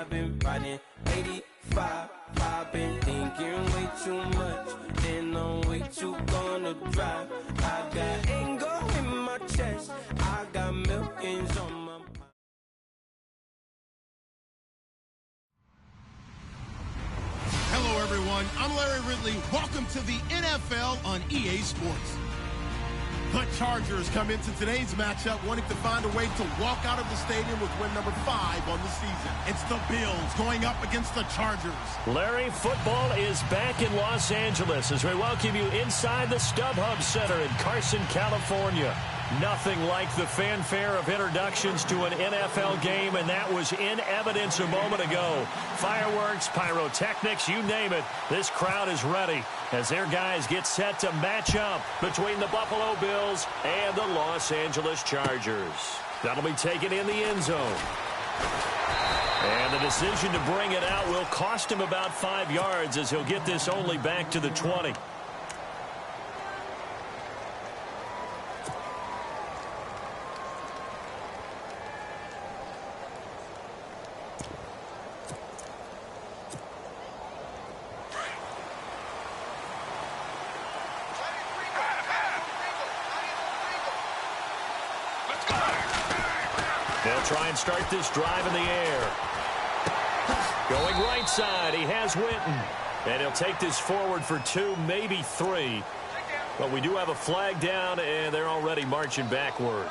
I've been riding 85. I've been thinking way too much, and I'm way too gonna drive. I got anger in my chest, I got millions on my mind. Hello, everyone. I'm Larry Ridley. Welcome to the NFL on EA Sports. The Chargers come into today's matchup wanting to find a way to walk out of the stadium with win number 5 on the season. It's the Bills going up against the Chargers. Larry, football is back in Los Angeles as we welcome you inside the StubHub Center in Carson, California. Nothing like the fanfare of introductions to an NFL game, and that was in evidence a moment ago. Fireworks, pyrotechnics, you name it. This crowd is ready as their guys get set to match up between the Buffalo Bills and the Los Angeles Chargers. That'll be taken in the end zone. And the decision to bring it out will cost him about 5 yards as he'll get this only back to the 20. They'll try and start this drive in the air. Going right side, he has Winton. And he'll take this forward for 2, maybe 3. But we do have a flag down, and they're already marching backward.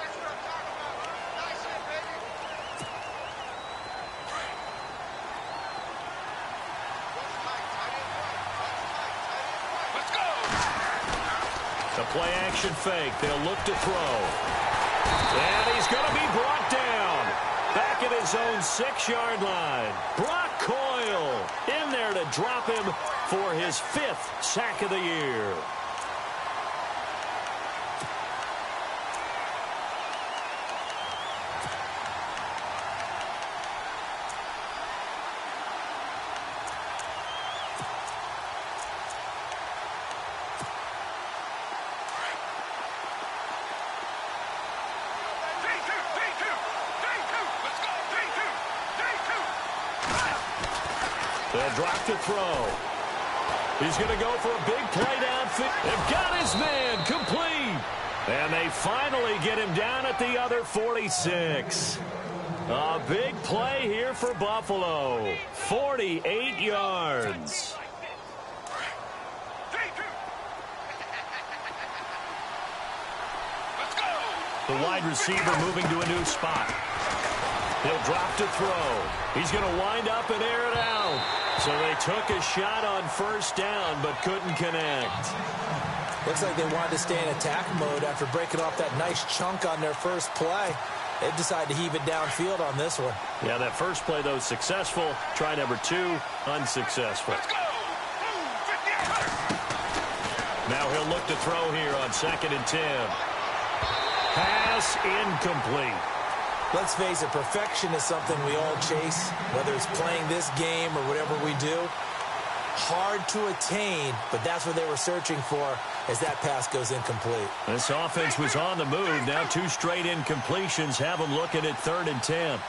The play action fake. They'll look to throw. And he's going to be brought down. Back at his own 6-yard line. Brock Coyle in there to drop him for his 5th sack of the year. They'll drop to throw. He's going to go for a big play downfield. They've got his man complete. And they finally get him down at the other 46. A big play here for Buffalo. 48 yards. The wide receiver moving to a new spot. He'll drop to throw. He's going to wind up and air it out. So they took a shot on first down but couldn't connect. Looks like they wanted to stay in attack mode after breaking off that nice chunk on their first play. They've decided to heave it downfield on this one. Yeah, that first play, though, successful. Try number 2, unsuccessful. Now he'll look to throw here on 2nd and 10. Pass incomplete. Let's face it, perfection is something we all chase, whether it's playing this game or whatever we do. Hard to attain, but that's what they were searching for as that pass goes incomplete. This offense was on the move. Now 2 straight incompletions have them looking at 3rd and 10.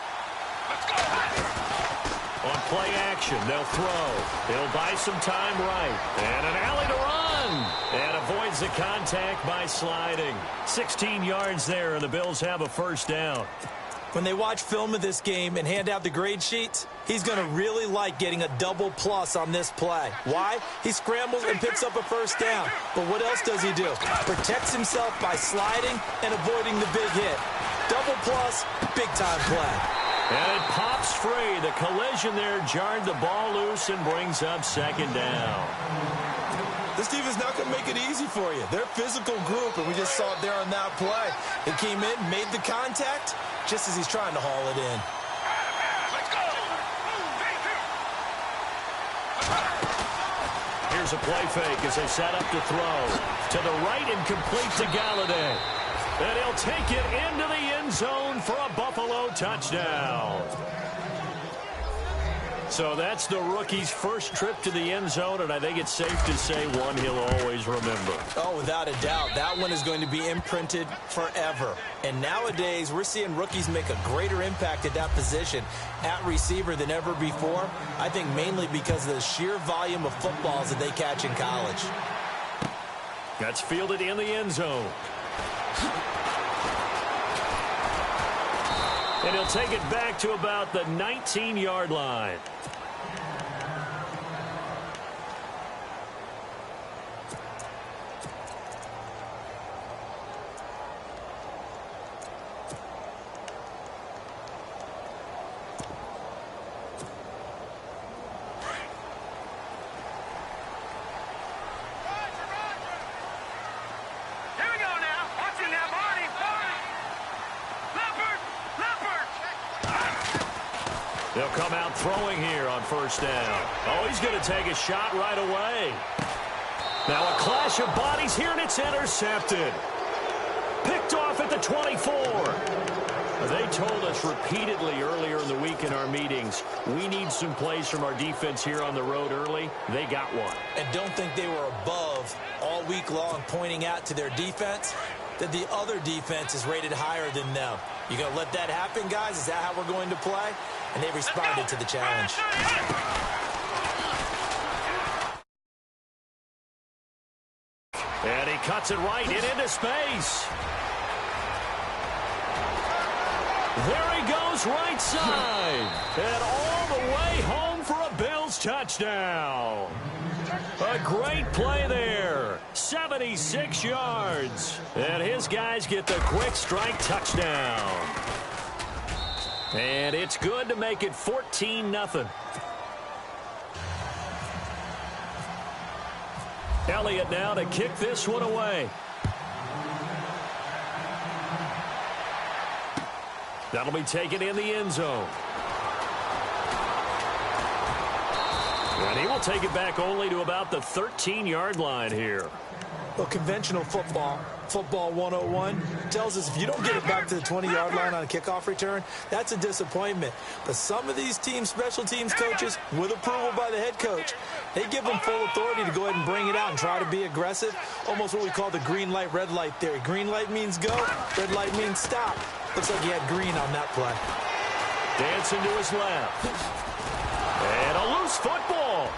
On play action, they'll throw. He'll buy some time right. And an alley to run. And avoids the contact by sliding. 16 yards there, and the Bills have a first down. When they watch film of this game and hand out the grade sheets, he's going to really like getting a double plus on this play. Why? He scrambles and picks up a first down. But what else does he do? Protects himself by sliding and avoiding the big hit. Double plus, big-time play. And it pops free. The collision there jarred the ball loose and brings up 2nd down. This defense not going to make it easy for you. They're a physical group, and we just saw it there on that play. They came in, made the contact, just as he's trying to haul it in. Here's a play fake as they set up to throw. To the right and complete to Galladay. And he'll take it into the end zone for a Buffalo touchdown. So that's the rookie's first trip to the end zone, and I think it's safe to say one he'll always remember. Oh, without a doubt. That one is going to be imprinted forever. And nowadays, we're seeing rookies make a greater impact at that position at receiver than ever before. I think mainly because of the sheer volume of footballs that they catch in college. That's fielded in the end zone. And he'll take it back to about the 19-yard line. They'll come out throwing here on first down. Oh, he's going to take a shot right away. Now a clash of bodies here, and it's intercepted. Picked off at the 24. They told us repeatedly earlier in the week in our meetings, we need some plays from our defense here on the road early. They got one. And don't think they were above all week long pointing out to their defense that the other defense is rated higher than them. You going to let that happen, guys? Is that how we're going to play? And they responded to the challenge. And he cuts it right into space. There he goes right side. And all the way home for a Bills touchdown. A great play there. 76 yards. And his guys get the quick strike touchdown. And it's good to make it 14-0. Elliott now to kick this one away. That'll be taken in the end zone. And he will take it back only to about the 13-yard line here. Well, conventional football 101, tells us if you don't get it back to the 20-yard line on a kickoff return, that's a disappointment. But some of these teams, special teams coaches, with approval by the head coach, they give them full authority to go ahead and bring it out and try to be aggressive. Almost what we call the green light, red light theory. Green light means go, red light means stop. Looks like he had green on that play. Dancing to his left. And a loose football.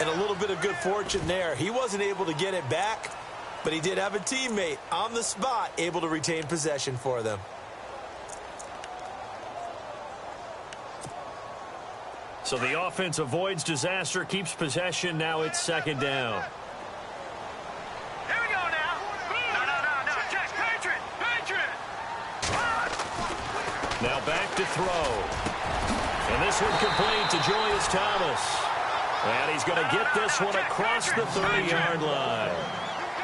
And a little bit of good fortune there. He wasn't able to get it back, but he did have a teammate on the spot able to retain possession for them. So the offense avoids disaster, keeps possession. Now it's second down. Here we go now. No. Check. Patriot. Now back to throw. And this one complete to Julius Thomas. And he's going to get this one across the 30-yard line.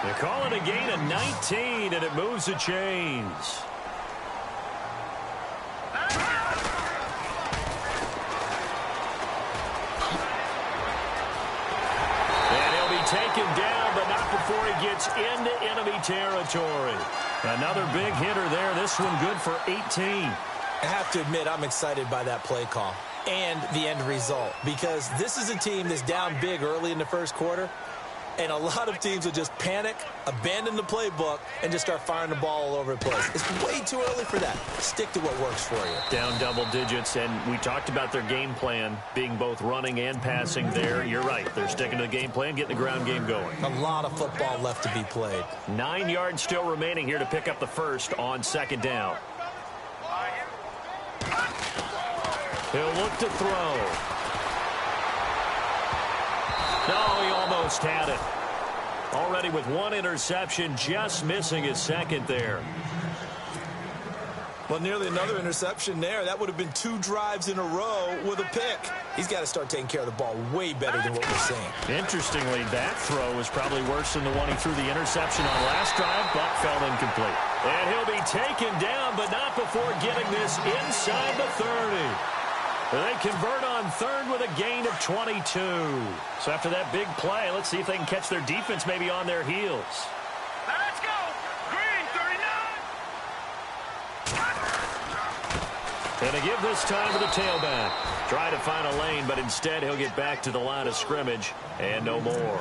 They call it a gain of 19, and it moves the chains. And he'll be taken down, but not before he gets into enemy territory. Another big hitter there. This one good for 18. I have to admit, I'm excited by that play call and the end result, because this is a team that's down big early in the first quarter, and a lot of teams will just panic, abandon the playbook, and just start firing the ball all over the place. It's way too early for that. Stick to what works for you. Down double digits, and we talked about their game plan being both running and passing there. You're right. They're sticking to the game plan, getting the ground game going. A lot of football left to be played. 9 yards still remaining here to pick up the first on second down. He'll look to throw. No, he almost had it. Already with one interception, just missing his second there. Well, nearly another interception there. That would have been 2 drives in a row with a pick. He's got to start taking care of the ball way better than what we're seeing. Interestingly, that throw was probably worse than the one he threw the interception on last drive, but fell incomplete. And he'll be taken down, but not before getting this inside the 30. They convert on third with a gain of 22. So after that big play, let's see if they can catch their defense maybe on their heels. Let's go. Green, 39. And to give this time to the tailback. Try to find a lane, but instead he'll get back to the line of scrimmage and no more.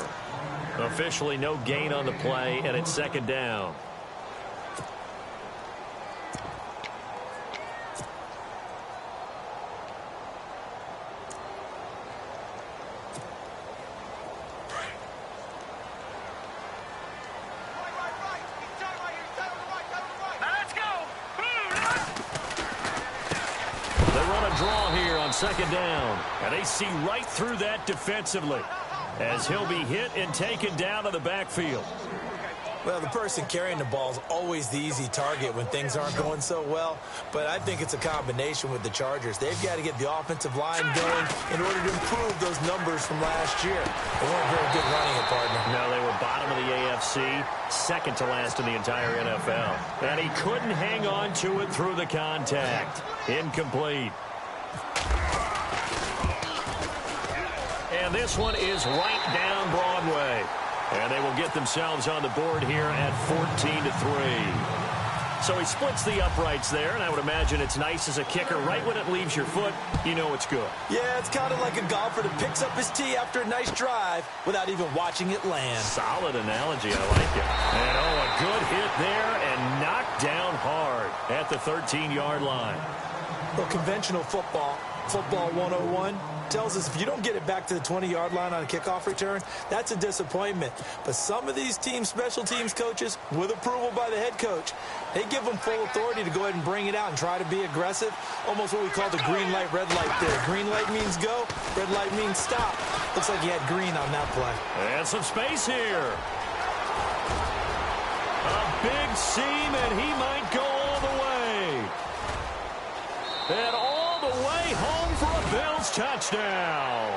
Officially no gain on the play, and it's second down. Second down, and they see right through that defensively as he'll be hit and taken down to the backfield. Well, the person carrying the ball is always the easy target when things aren't going so well, but I think it's a combination with the Chargers. They've got to get the offensive line going in order to improve those numbers from last year. They weren't very good running it, partner. No, they were bottom of the AFC, second to last in the entire NFL. And he couldn't hang on to it through the contact. Incomplete. And this one is right down Broadway. And they will get themselves on the board here at 14-3. So he splits the uprights there, and I would imagine it's nice as a kicker. Right when it leaves your foot, you know it's good. Yeah, it's kind of like a golfer that picks up his tee after a nice drive without even watching it land. Solid analogy. I like it. And, a good hit there and knocked down hard at the 13-yard line. Well, conventional football 101, tells us if you don't get it back to the 20-yard line on a kickoff return, that's a disappointment. But some of these team special teams coaches, with approval by the head coach, they give them full authority to go ahead and bring it out and try to be aggressive. Almost what we call the green light, red light there. Green light means go, red light means stop. Looks like he had green on that play. And some space here. A big seam, and he might go all the way. And all the way home for a Bills touchdown.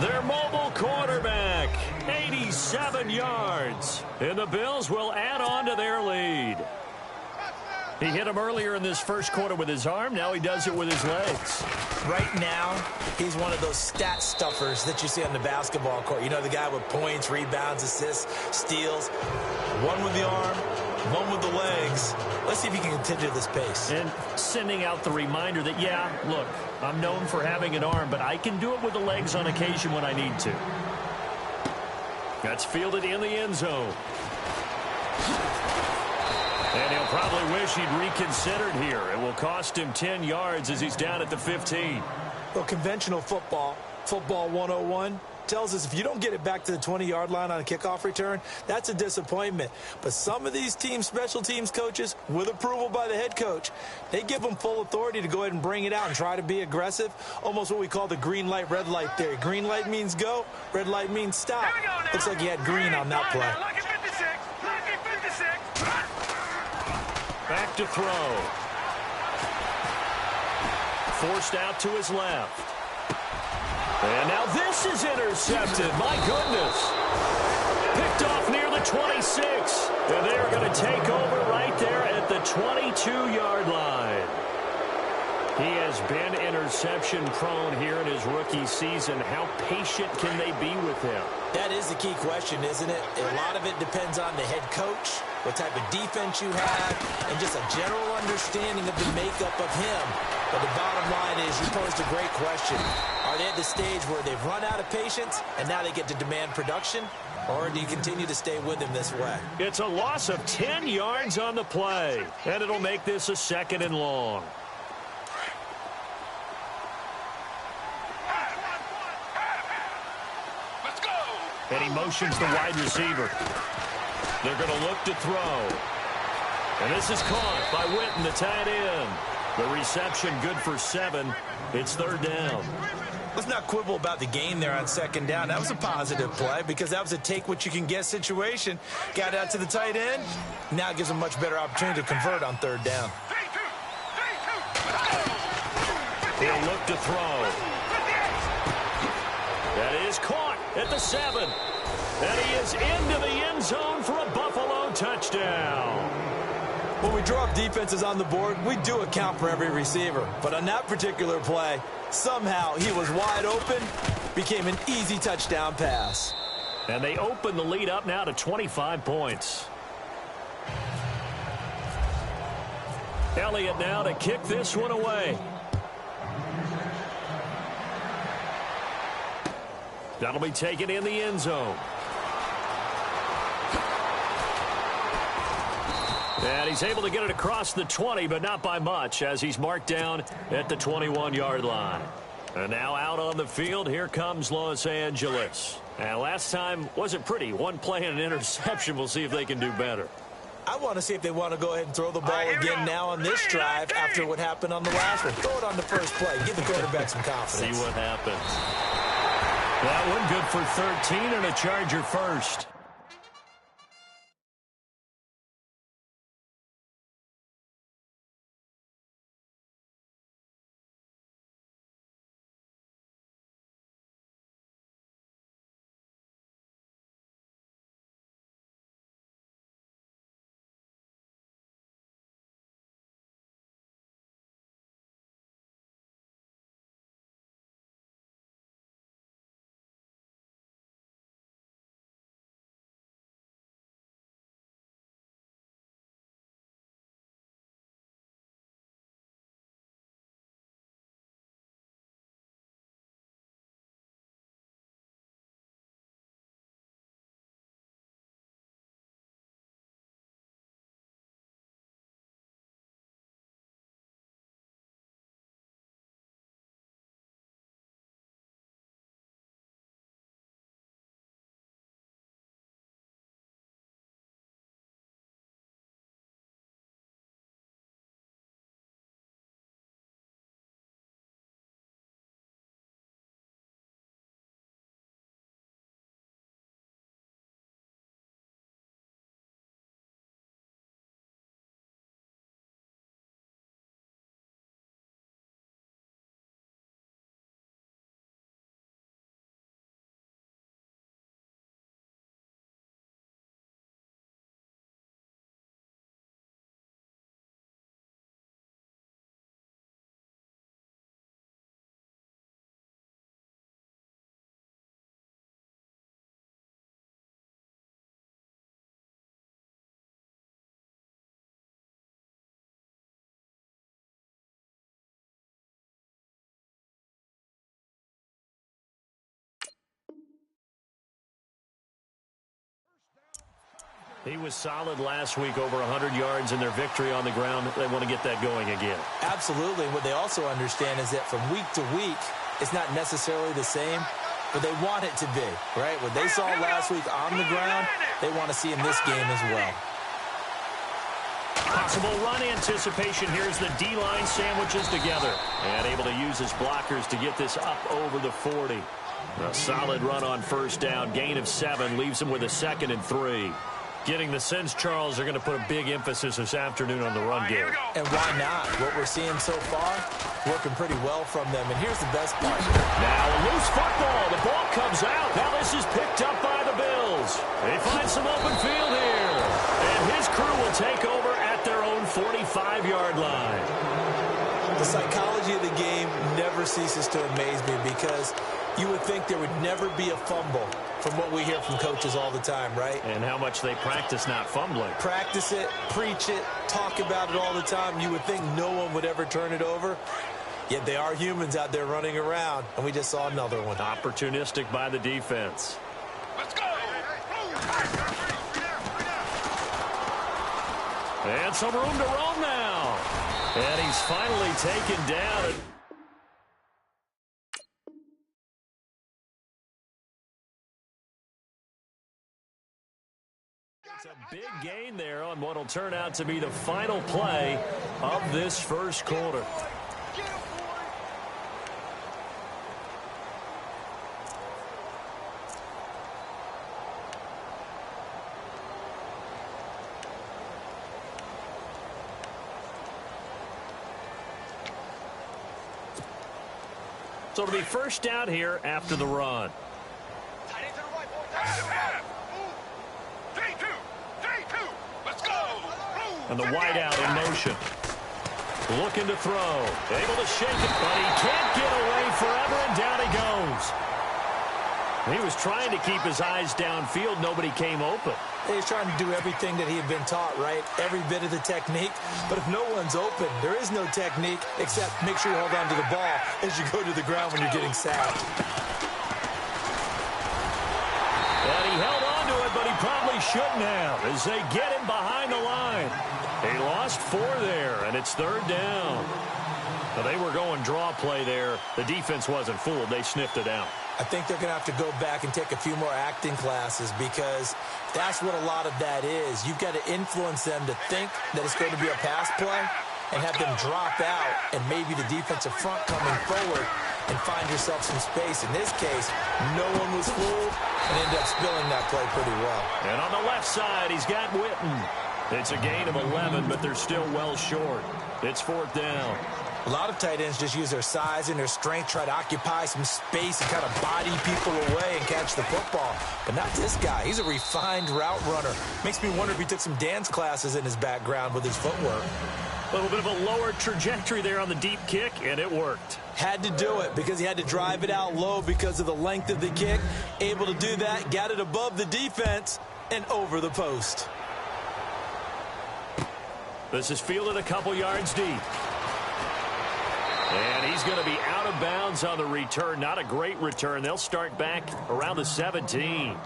Their mobile quarterback, 87 yards. And the Bills will add on to their lead. He hit him earlier in this first quarter with his arm. Now he does it with his legs. Right now, he's one of those stat stuffers that you see on the basketball court. You know, the guy with points, rebounds, assists, steals. One with the arm, one with the legs. Let's see if he can continue this pace. And sending out the reminder that, yeah, look, I'm known for having an arm, but I can do it with the legs on occasion when I need to. That's fielded in the end zone. And he'll probably wish he'd reconsidered here. It will cost him 10 yards as he's down at the 15. Well, conventional football 101, tells us if you don't get it back to the 20-yard line on a kickoff return, that's a disappointment. But some of these team special teams coaches, with approval by the head coach, they give them full authority to go ahead and bring it out and try to be aggressive. Almost what we call the green light, red light theory. Green light means go, red light means stop. Looks like he had green on that play. Back to throw. Forced out to his left. And now this is intercepted. My goodness. Picked off near the 26. And they're going to take over right there at the 22-yard line. He has been interception prone here in his rookie season. How patient can they be with him? That is the key question, isn't it? A lot of it depends on the head coach, what type of defense you have, and just a general understanding of the makeup of him. But the bottom line is, you posed a great question. Are they at the stage where they've run out of patience and now they get to demand production? Or do you continue to stay with him this way? It's a loss of 10 yards on the play, and it'll make this a 2nd and long. And he motions the wide receiver. They're going to look to throw. And this is caught by Witten, the tight end. The reception good for 7. It's 3rd down. Let's not quibble about the gain there on 2nd down. That was a positive play because that was a take-what-you-can-get situation. Got out to the tight end. Now it gives him a much better opportunity to convert on 3rd down. He'll look to throw. That is caught at the 7. And he is into the end zone for a Buffalo touchdown. When we draw up defenses on the board, we do account for every receiver. But on that particular play, somehow he was wide open, became an easy touchdown pass. And they open the lead up now to 25 points. Elliott now to kick this one away. That'll be taken in the end zone. And he's able to get it across the 20, but not by much, as he's marked down at the 21-yard line. And now out on the field, here comes Los Angeles. And last time wasn't pretty. One play and an interception. We'll see if they can do better. I want to see if they want to go ahead and throw the ball again now on this drive after what happened on the last one. Throw it on the first play. Give the quarterback some confidence. See what happens. That one good for 13 and a Charger first. He was solid last week, over 100 yards in their victory on the ground. They want to get that going again. Absolutely. What they also understand is that from week to week, it's not necessarily the same, but they want it to be, right? What they saw last week on the ground, they want to see in this game as well. Possible run anticipation. Here's the D-line sandwiches together. And able to use his blockers to get this up over the 40. A solid run on first down. Gain of 7 leaves him with a 2nd and 3. Getting the sense, Charles, they're going to put a big emphasis this afternoon on the run game. And why not? What we're seeing so far, working pretty well from them. And here's the best part. Now a loose football. The ball comes out. Now this is picked up by the Bills. They find some open field here. And his crew will take over at their own 45-yard line. The psychology of the game never ceases to amaze me, because you would think there would never be a fumble from what we hear from coaches all the time, right? And how much they practice not fumbling. Practice it, preach it, talk about it all the time. You would think no one would ever turn it over. Yet they are humans out there running around, and we just saw another one. Opportunistic by the defense. Let's go! And some room to roam now. And he's finally taken down. It's a big gain there on what will turn out to be the final play of this first quarter. So it'll be first down here after the run. And the wideout in motion. Looking to throw. Able to shake it, but he can't get away forever, and down he goes. He was trying to keep his eyes downfield. Nobody came open. He's trying to do everything that he had been taught, right? Every bit of the technique. But if no one's open, there is no technique except make sure you hold on to the ball as you go to the ground when you're getting sacked. And he held on to it, but he probably shouldn't have as they get him behind the line. He lost 4 there, and it's 3rd down. Now, they were going draw play there. The defense wasn't fooled. They sniffed it out. I think they're going to have to go back and take a few more acting classes because that's what a lot of that is. You've got to influence them to think that it's going to be a pass play and have them drop out and maybe the defensive front coming forward and find yourself some space. In this case, no one was fooled and ended up spilling that play pretty well. And on the left side, he's got Witten. It's a gain of 11, but they're still well short. It's 4th down. A lot of tight ends just use their size and their strength, try to occupy some space and kind of body people away and catch the football. But not this guy. He's a refined route runner. Makes me wonder if he took some dance classes in his background with his footwork. A little bit of a lower trajectory there on the deep kick, and it worked. Had to do it because he had to drive it out low because of the length of the kick. Able to do that, got it above the defense and over the post. This is fielded a couple yards deep. And he's going to be out of bounds on the return. Not a great return. They'll start back around the 17.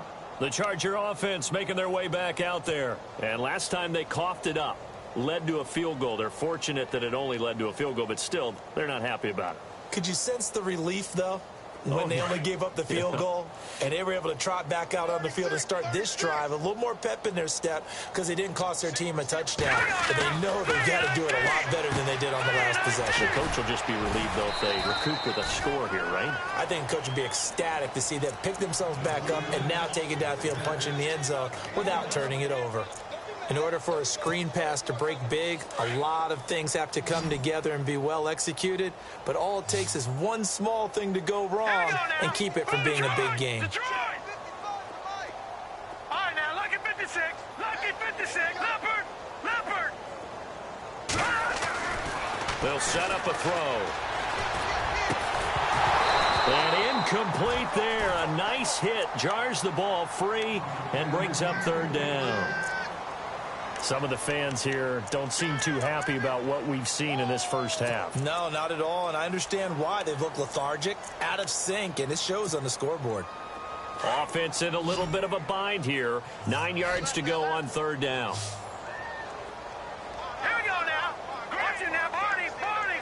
The Charger offense making their way back out there. And last time they coughed it up. Led to a field goal. They're fortunate that it only led to a field goal, but still, they're not happy about it. Could you sense the relief, though, when they only gave up the field goal? And they were able to trot back out on the field and start this drive. A little more pep in their step because they didn't cost their team a touchdown. But they know they've got to do it a lot better than they did on the last possession. The coach will just be relieved, though, if they recoup with a score here, right? I think the coach would be ecstatic to see them pick themselves back up and now take it downfield, punch in the end zone without turning it over. In order for a screen pass to break big, a lot of things have to come together and be well executed, but all it takes is one small thing to go wrong and keep it from being a big game. Detroit! All right, now, lucky 56, lucky 56, Leopard, Leopard! They'll set up a throw. And incomplete there. A nice hit. Jars the ball free and brings up 3rd down. Some of the fans here don't seem too happy about what we've seen in this first half. No, not at all, and I understand why. They've looked lethargic, out of sync, and it shows on the scoreboard. Offense in a little bit of a bind here. 9 yards to go on 3rd down. Here we go now. Watch it now, Barney, Barney.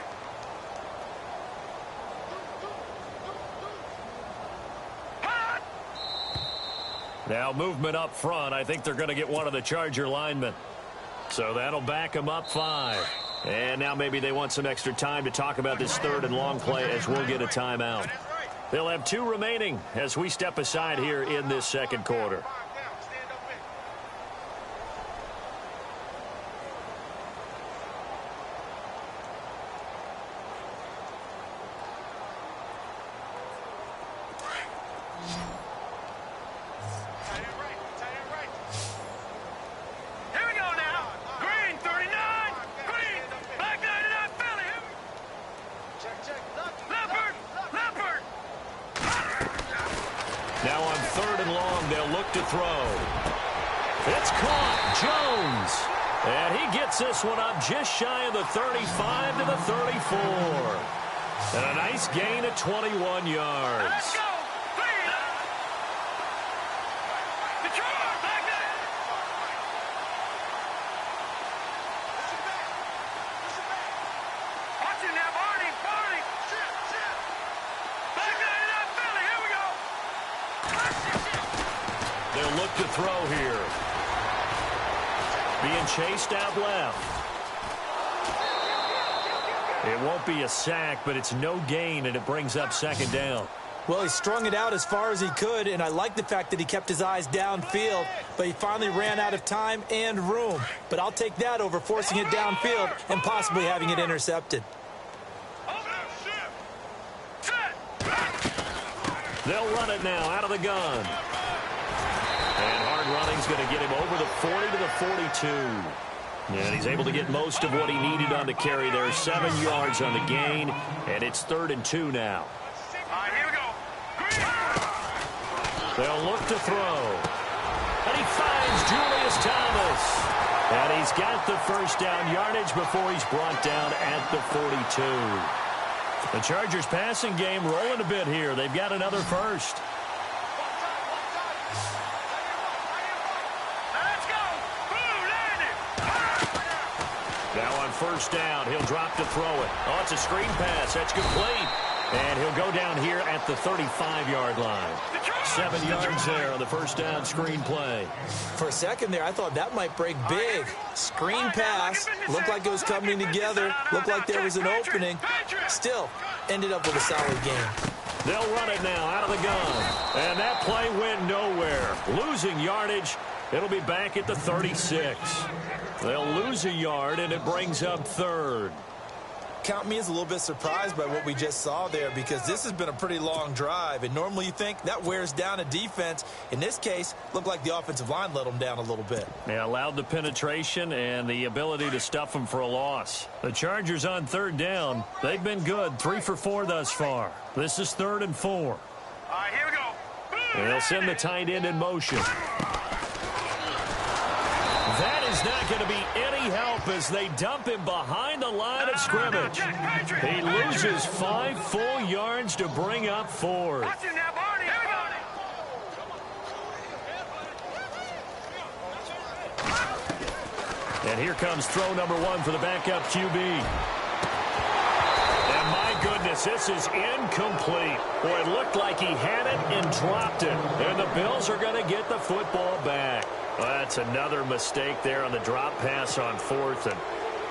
Hot. Now movement up front. I think they're going to get one of the Charger linemen. So that'll back them up 5. And now maybe they want some extra time to talk about this 3rd and long play as we'll get a timeout. They'll have 2 remaining as we step aside here in this second quarter. Now on 3rd and long, they'll look to throw. It's caught. Jones. And he gets this one up just shy of the 35 to the 34. And a nice gain of 21 yards. Let's go. Detroit, back there. Watch it now, Barney, Barney. Back there to that Philly. Here we go. They'll look to throw here. Being chased out left. It won't be a sack, but it's no gain, and it brings up 2nd down. Well, he strung it out as far as he could, and I like the fact that he kept his eyes downfield, but he finally ran out of time and room. But I'll take that over forcing it downfield and possibly having it intercepted. They'll run it now out of the gun. And hard running's going to get him over the 40 to the 42. And he's able to get most of what he needed on the carry there. 7 yards on the gain, and it's 3rd and 2 now. All right, here we go. They'll look to throw. And he finds Julius Thomas. And he's got the first down yardage before he's brought down at the 42. The Chargers passing game rolling a bit here. They've got another first. Let's go. Boom, landed. Now on first down, he'll drop to throw it. Oh, it's a screen pass. That's complete. And he'll go down here at the 35-yard line. 7 yards there on the first down screen play. For a second there, I thought that might break big. Screen pass. Looked like it was coming together. Looked like there was an opening. Still, ended up with a solid game. They'll run it now out of the gun. And that play went nowhere. Losing yardage. It'll be back at the 36. They'll lose a yard, and it brings up third. Count me as a little bit surprised by what we just saw there, because this has been a pretty long drive, and normally you think that wears down a defense. In this case, looked like the offensive line let them down a little bit. They allowed the penetration and the ability to stuff them for a loss. The Chargers on third down. They've been good, 3 for 4 thus far. This is 3rd and 4. All right, here we go. And they'll send the tight end in motion. That is not going to be any help as they dump him behind the line of scrimmage. He loses 5 full yards to bring up 4. Watch him now, Barney. Here we go. And here comes throw number 1 for the backup QB. And my goodness, this is incomplete. Boy, it looked like he had it and dropped it. And the Bills are going to get the football back. Well, that's another mistake there on the drop pass on 4th. And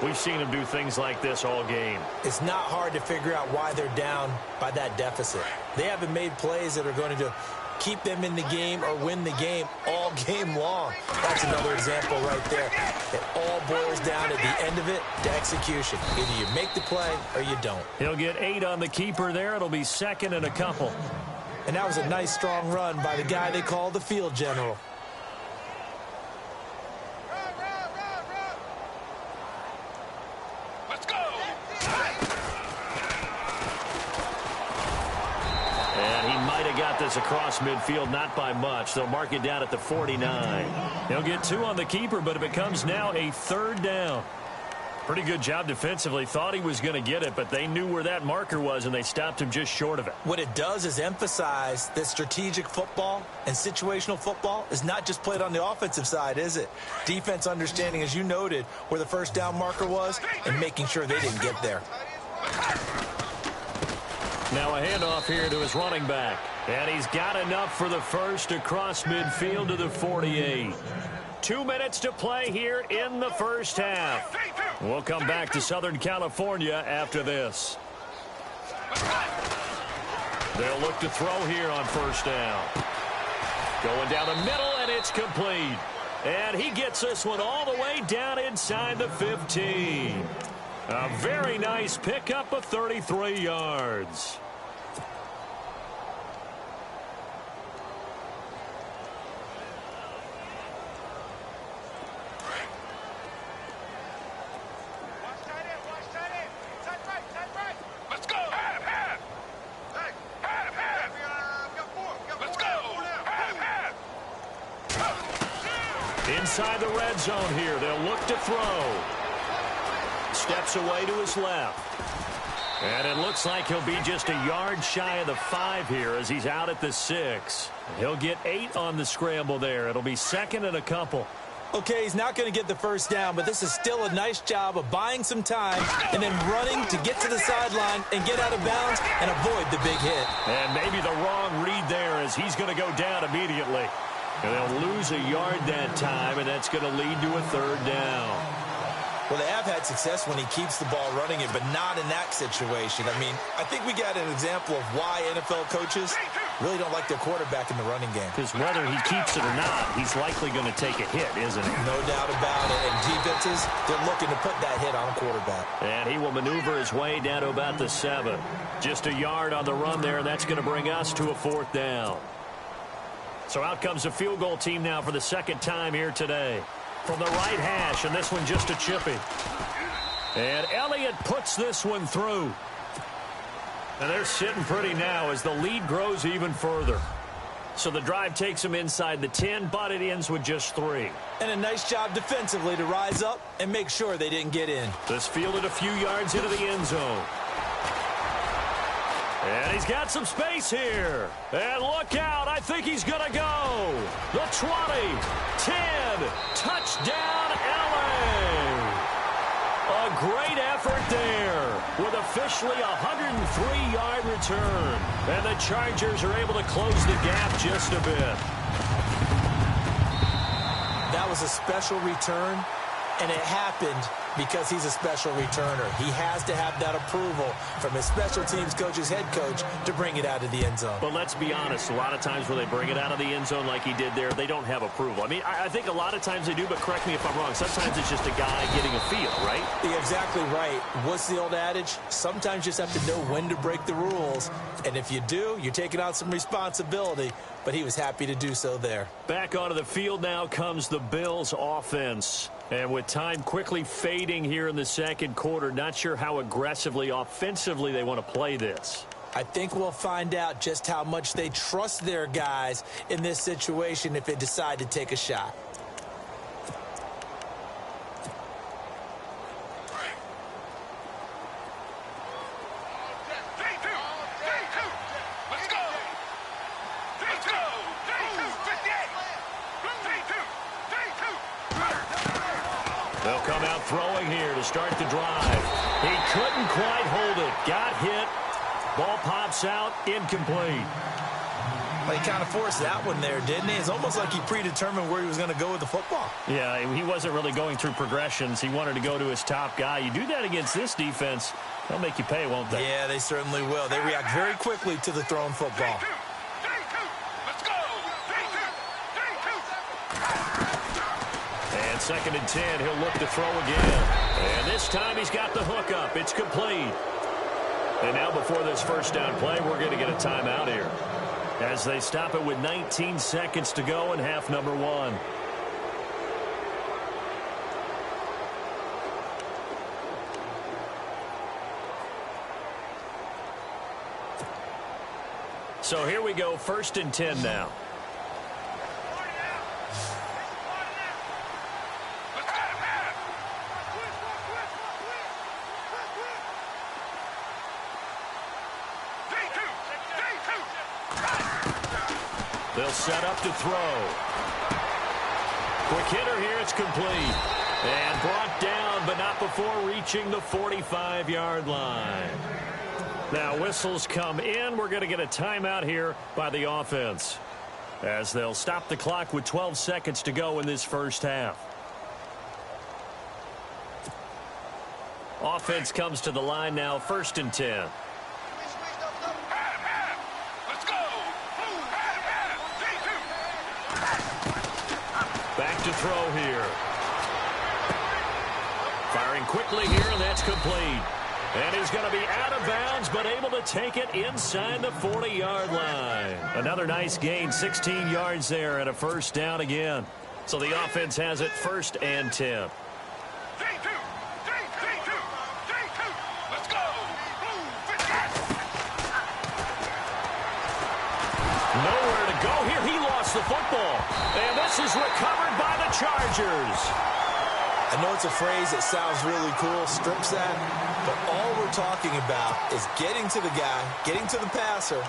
we've seen him do things like this all game. It's not hard to figure out why they're down by that deficit. They haven't made plays that are going to keep them in the game or win the game all game long. That's another example right there. It all boils down at the end of it to execution. Either you make the play or you don't. He'll get 8 on the keeper there. It'll be 2nd and a couple. And that was a nice, strong run by the guy they call the field general. Let's go. And he might have got this across midfield, not by much. They'll mark it down at the 49. He'll get 2 on the keeper, but it becomes now a 3rd down. Pretty good job defensively. Thought he was going to get it, but they knew where that marker was, and they stopped him just short of it. What it does is emphasize that strategic football and situational football is not just played on the offensive side, is it? Defense understanding, as you noted, where the first down marker was and making sure they didn't get there. Now a handoff here to his running back. And he's got enough for the first across midfield to the 48. 2 minutes to play here in the first half. We'll come back to Southern California after this. They'll look to throw here on first down. Going down the middle, and it's complete. And he gets this one all the way down inside the 15. A very nice pickup of 33 yards. Inside the red zone here. They'll look to throw. Steps away to his left. And it looks like he'll be just a yard shy of the 5 here as he's out at the 6. He'll get 8 on the scramble there. It'll be 2nd and a couple. Okay, he's not going to get the first down, but this is still a nice job of buying some time and then running to get to the sideline and get out of bounds and avoid the big hit. And maybe the wrong read there as he's going to go down immediately. And they'll lose a yard that time, and that's going to lead to a 3rd down. Well, they have had success when he keeps the ball running it, but not in that situation. I mean, I think we got an example of why NFL coaches really don't like their quarterback in the running game. Because whether he keeps it or not, he's likely going to take a hit, isn't he? No doubt about it. And defenses, they're looking to put that hit on a quarterback. And he will maneuver his way down to about the 7. Just a yard on the run there, and that's going to bring us to a 4th down. So out comes the field goal team now for the 2nd time here today. From the right hash, and this one just a chippy. And Elliott puts this one through. And they're sitting pretty now as the lead grows even further. So the drive takes them inside the 10, but it ends with just 3. And a nice job defensively to rise up and make sure they didn't get in. This fielded a few yards into the end zone. And he's got some space here. And look out. I think he's going to go. The 20, 10, touchdown LA. A great effort there with officially a 103-yard return. And the Chargers are able to close the gap just a bit. That was a special return, and it happened because he's a special returner. He has to have that approval from his special teams coach's head coach to bring it out of the end zone. But let's be honest, a lot of times when they bring it out of the end zone like he did there, they don't have approval. I mean, I think a lot of times they do, but correct me if I'm wrong. Sometimes it's just a guy getting a feel, right? You're exactly right. What's the old adage? Sometimes you just have to know when to break the rules. And if you do, you're taking on some responsibility. But he was happy to do so there. Back onto the field now comes the Bills offense. And with time quickly fading here in the second quarter, not sure how aggressively, offensively they want to play this. I think we'll find out just how much they trust their guys in this situation if they decide to take a shot. They'll come out throwing here to start the drive. He couldn't quite hold it. Got hit. Ball pops out. Incomplete. Well, he kind of forced that one there, didn't he? It's almost like he predetermined where he was going to go with the football. Yeah, he wasn't really going through progressions. He wanted to go to his top guy. You do that against this defense, they'll make you pay, won't they? Yeah, they certainly will. They react very quickly to the thrown football. And 2nd and 10, he'll look to throw again. And this time he's got the hook up. It's complete. And now before this first down play, we're going to get a timeout here, as they stop it with 19 seconds to go in half number 1. So here we go, 1st and 10 now. They'll set up to throw. Quick hitter here, it's complete. And brought down, but not before reaching the 45-yard line. Now whistles come in. We're going to get a timeout here by the offense, as they'll stop the clock with 12 seconds to go in this first half. Offense comes to the line now, 1st and 10. Back to throw here. Firing quickly here, and that's complete. And he's going to be out of bounds, but able to take it inside the 40-yard line. Another nice gain, 16 yards there, and a first down again. So the offense has it 1st and 10. Nowhere to go here. He lost the football. And this is recovered by the Chargers. I know it's a phrase that sounds really cool, strip sack, but all we're talking about is getting to the guy, getting to the passer,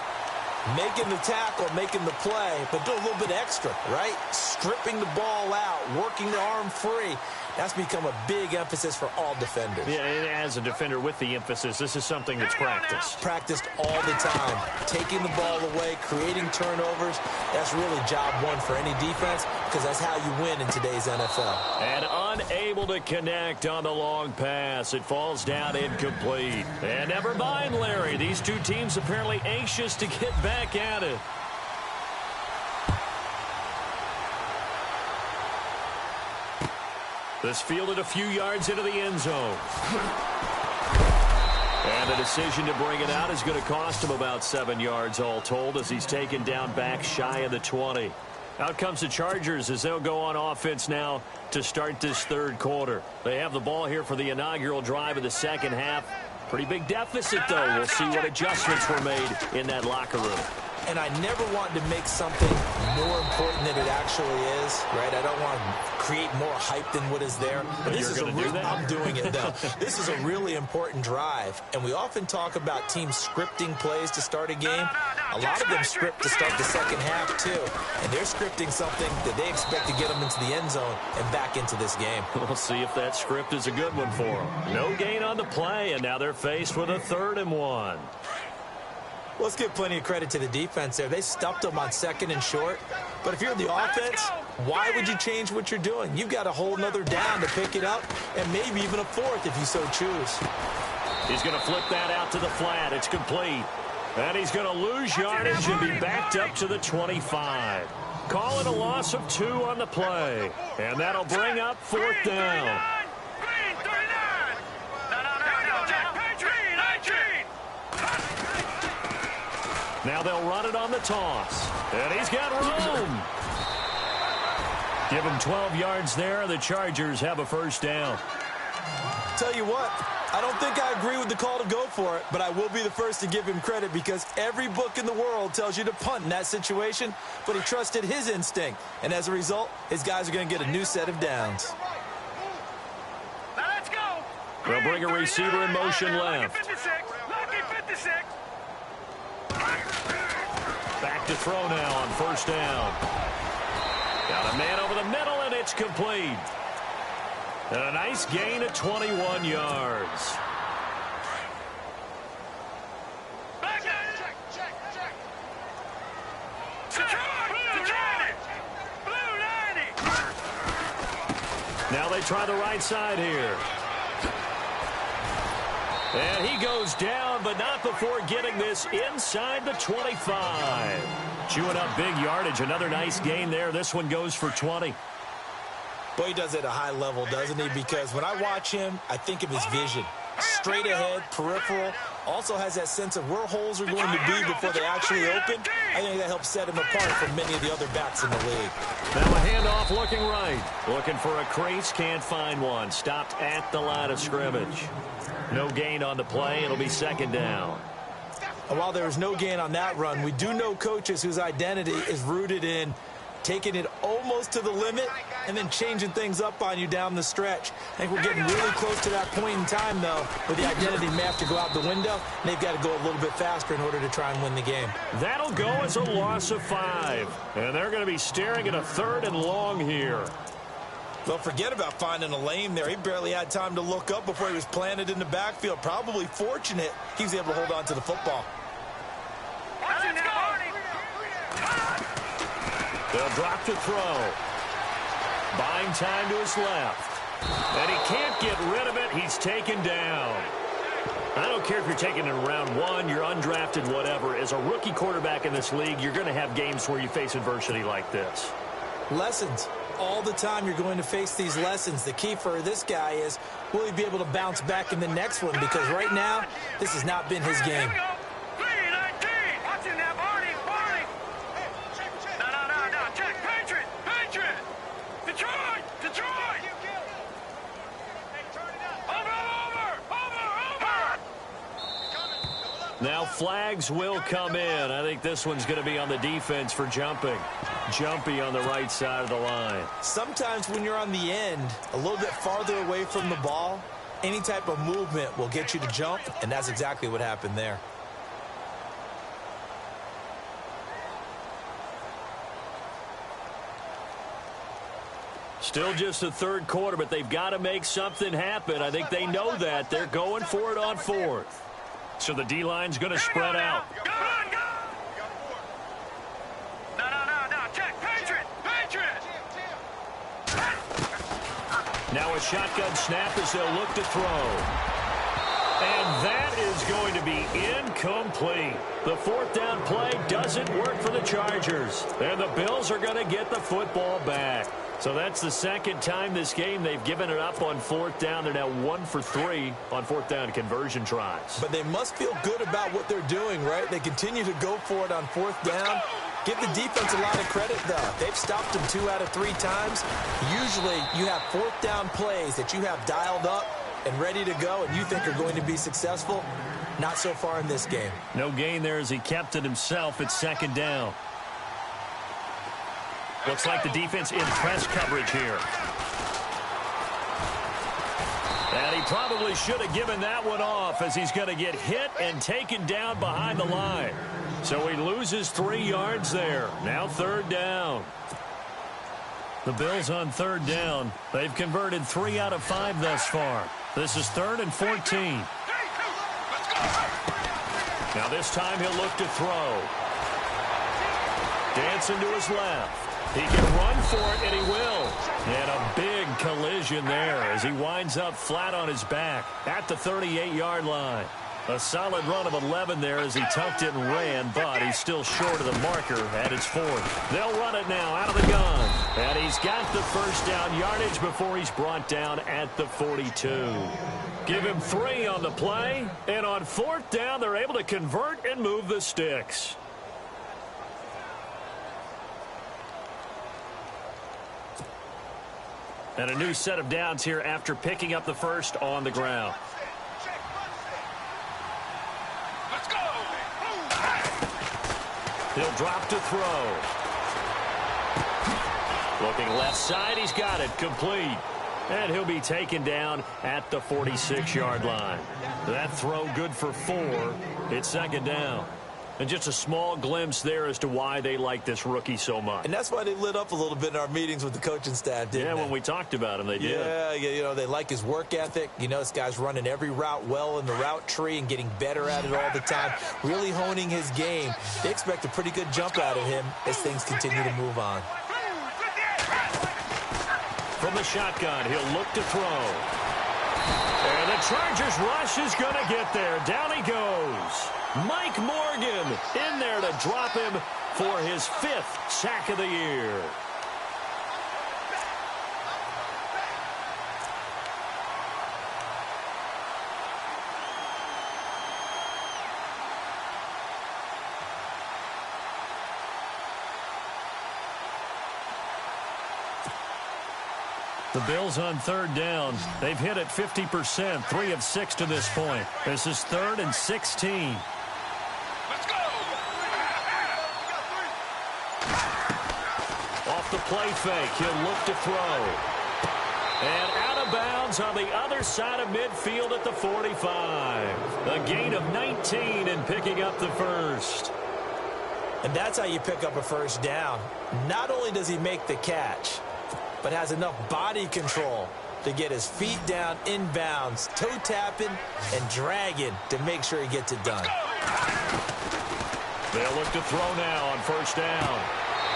making the tackle, making the play, but do a little bit extra, right? Stripping the ball out, working the arm free. That's become a big emphasis for all defenders. Yeah, and as a defender with the emphasis, this is something that's practiced. Practiced all the time. Taking the ball away, creating turnovers, that's really job one for any defense, because that's how you win in today's NFL. And unable to connect on the long pass. It falls down incomplete. And never mind, Larry. These two teams apparently anxious to get back at it. This fielded a few yards into the end zone. And the decision to bring it out is going to cost him about 7 yards all told, as he's taken down back shy of the 20. Out comes the Chargers as they'll go on offense now to start this third quarter. They have the ball here for the inaugural drive of the second half. Pretty big deficit, though. We'll see what adjustments were made in that locker room. and I never want to make something more important than it actually is, right? I don't want to create more hype than what is there. But this is I'm doing it, though. This is a really important drive, and we often talk about teams scripting plays to start a game. A lot of them script to start the second half, too, and they're scripting something that they expect to get them into the end zone and back into this game. We'll see if that script is a good one for them. No gain on the play, and now they're faced with a 3rd and 1. Let's give plenty of credit to the defense there. They stuffed them on 2nd and short. But if you're the offense, why would you change what you're doing? You've got a whole nother down to pick it up, and maybe even a 4th if you so choose. He's going to flip that out to the flat. It's complete. And he's going to lose yardage and be backed up to the 25. Call it a loss of 2 on the play. And that'll bring up 4th down. Now they'll run it on the toss. And he's got room. Give him 12 yards there. The Chargers have a 1st down. Tell you what, I don't think I agree with the call to go for it, but I will be the first to give him credit because every book in the world tells you to punt in that situation, but he trusted his instinct. And as a result, his guys are going to get a new set of downs. Now let's go. They'll bring a receiver in motion left. Lucky 56. Back to throw now on 1st down. Got a man over the middle, and it's complete. And a nice gain of 21 yards. Back up. Check. Blue 90. Now they try the right side here. And he goes down, but not before getting this inside the 25. Chewing up big yardage. Another nice gain there. This one goes for 20. Boy, he does it at a high level, doesn't he? Because when I watch him, I think of his vision. Straight ahead, peripheral. Also has that sense of where holes are going to be before they actually open. I think that helps set him apart from many of the other backs in the league. Now a handoff looking right. Looking for a crease, can't find one. Stopped at the line of scrimmage. No gain on the play. It'll be 2nd down. And while there was no gain on that run, we do know coaches whose identity is rooted in taking it almost to the limit and then changing things up on you down the stretch. I think we're getting really close to that point in time, though, where the identity may have to go out the window, and they've got to go a little bit faster in order to try and win the game. That'll go as a loss of 5. And they're going to be staring at a 3rd and long here. Well, forget about finding a lane there. He barely had time to look up before he was planted in the backfield. Probably fortunate he was able to hold on to the football. They'll drop to throw. Buying time to his left. And he can't get rid of it. He's taken down. I don't care if you're taking it in round 1, you're undrafted, whatever. As a rookie quarterback in this league, you're going to have games where you face adversity like this. Lessons. All the time you're going to face these lessons. The key for this guy is, will he be able to bounce back in the next one? Because right now, this has not been his game. Now flags will come in. I think this one's going to be on the defense for jumping. Jumpy on the right side of the line. Sometimes when you're on the end, a little bit farther away from the ball, any type of movement will get you to jump, and that's exactly what happened there. Still just the 3rd quarter, but they've got to make something happen. I think they know that. They're going for it on 4th. So the D-line's going to spread out. No, check, Patriot. Now a shotgun snap as they'll look to throw. And that is going to be incomplete. The 4th down play doesn't work for the Chargers. And the Bills are going to get the football back. So that's the 2nd time this game they've given it up on 4th down. They're now 1 for 3 on 4th down conversion tries. But they must feel good about what they're doing, right? They continue to go for it on 4th down. Give the defense a lot of credit, though. They've stopped them 2 out of 3 times. Usually you have 4th down plays that you have dialed up and ready to go and you think are going to be successful. Not so far in this game. No gain there as he kept it himself at second down. Looks like the defense in press coverage here. And he probably should have given that one off as he's going to get hit and taken down behind the line. So he loses 3 yards there. Now third down. The Bills on third down. They've converted 3 out of 5 thus far. This is 3rd and 14. Now this time he'll look to throw. Dancing to his left. He can run for it, and he will. And a big collision there as he winds up flat on his back at the 38-yard line. A solid run of 11 there as he tucked it and ran, but he's still short of the marker at his 4th. They'll run it now out of the gun. And he's got the first down yardage before he's brought down at the 42. Give him 3 on the play, and on 4th down, they're able to convert and move the sticks. And a new set of downs here after picking up the first on the ground. Let's go. He'll drop to throw. Looking left side, he's got it complete. And he'll be taken down at the 46-yard line. That throw good for 4. It's second down. And just a small glimpse there as to why they like this rookie so much. And that's why they lit up a little bit in our meetings with the coaching staff, didn't they? Yeah, when we talked about him, they did. Yeah, you know, they like his work ethic. You know, this guy's running every route well in the route tree and getting better at it all the time, really honing his game. They expect a pretty good jump out of him as things continue to move on. From the shotgun, he'll look to throw. And the Chargers rush is going to get there. Down he goes. Mike Morgan in there to drop him for his 5th sack of the year. The Bills on third down. They've hit it 50%, 3 of 6 to this point. This is 3rd and 16. Let's go. Off the play fake, he'll look to throw. And out of bounds on the other side of midfield at the 45. A gain of 19 and picking up the first. And that's how you pick up a first down. Not only does he make the catch, but has enough body control to get his feet down inbounds, toe tapping and dragging to make sure he gets it done. They'll look to throw now on first down.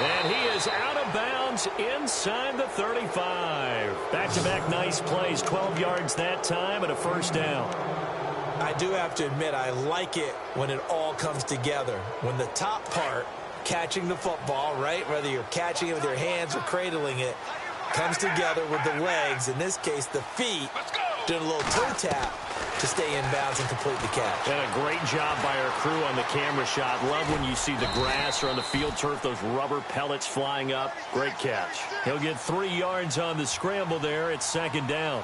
And he is out of bounds inside the 35. Back-to-back nice plays, 12 yards that time and a first down. I do have to admit, I like it when it all comes together. When the top part, catching the football, right, whether you're catching it with your hands or cradling it, comes together with the legs, in this case the feet, doing a little toe tap to stay in bounds and complete the catch. And a great job by our crew on the camera shot. Love when you see the grass or on the field turf, those rubber pellets flying up. Great catch. He'll get 3 yards on the scramble there. It's second down.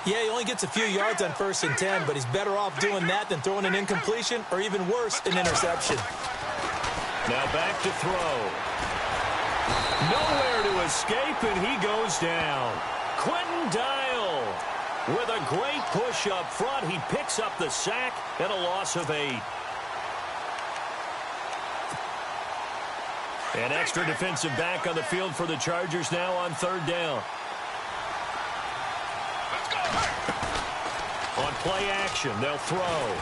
Yeah, he only gets a few yards on 1st and 10, but he's better off doing that than throwing an incompletion or even worse, an interception. Now back to throw. Nowhere to escape, and he goes down. Quentin Dial with a great push up front. He picks up the sack and a loss of 8. An extra defensive back on the field for the Chargers now on third down. On play action, they'll throw.